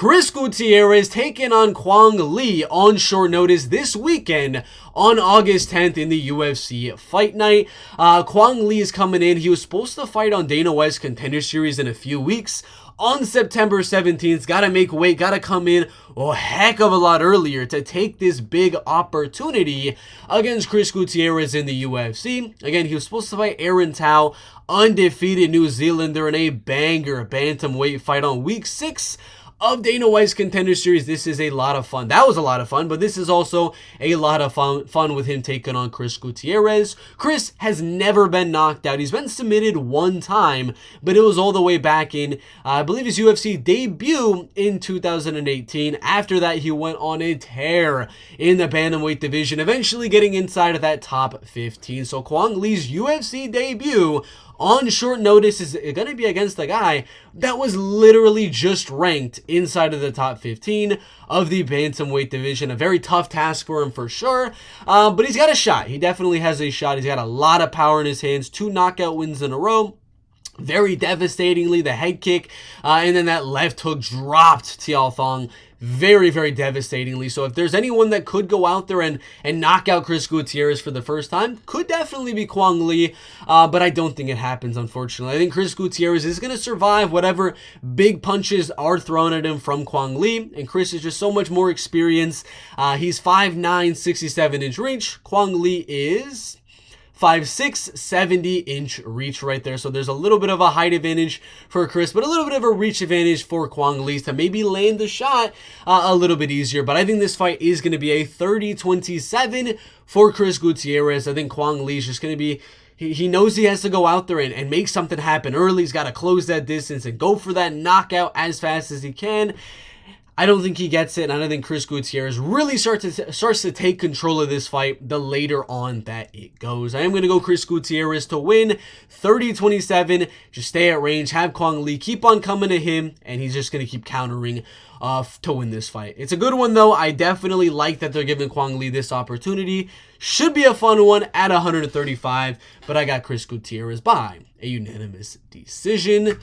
Chris Gutierrez taking on Quang on short notice this weekend on August 10th in the UFC Fight Night. Quang is coming in. He was supposed to fight on Dana White's Contender Series in a few weeks. On September 17th, gotta make weight, gotta come in a heck of a lot earlier to take this big opportunity against Chris Gutierrez in the UFC. Again, he was supposed to fight Aaron Tao, undefeated New Zealander, in a banger bantamweight fight on week 6 of Dana White's Contender Series. This is a lot of fun. That was a lot of fun, but this is also a lot of fun with him taking on Chris Gutierrez. Chris has never been knocked out. He's been submitted one time, but it was all the way back in, I believe, his UFC debut in 2018. After that, he went on a tear in the bantamweight division, eventually getting inside of that top 15. So Quang Le's UFC debut on short notice is going to be against a guy that was literally just ranked inside of the top 15 of the bantamweight division. A very tough task for him for sure, but he's got a shot. He definitely has a shot. He's got a lot of power in his hands, 2 knockout wins in a row. Very devastatingly, the head kick, and then that left hook dropped Tiao Thong very, very devastatingly. So if there's anyone that could go out there and knock out Chris Gutierrez for the first time, could definitely be Quang Le, but I don't think it happens, unfortunately. I think Chris Gutierrez is going to survive whatever big punches are thrown at him from Quang Le, and Chris is just so much more experienced. He's 5'9", 67-inch reach. Quang Le is 5'6", 70-inch reach right there. So there's a little bit of a height advantage for Chris, but a little bit of a reach advantage for Quang Le to maybe land the shot a little bit easier. But I think this fight is going to be a 30-27 for Chris Gutierrez. I think Quang Le is just going to be, he knows he has to go out there and make something happen early. He's got to close that distance and go for that knockout as fast as he can. I don't think he gets it, and I don't think Chris Gutierrez really starts to take control of this fight the later on that it goes. I am going to go Chris Gutierrez to win 30-27. Just stay at range, have Quang Le keep on coming to him, and he's just going to keep countering to win this fight. It's a good one, though. I definitely like that they're giving Quang Le this opportunity. Should be a fun one at 135, but I got Chris Gutierrez by a unanimous decision.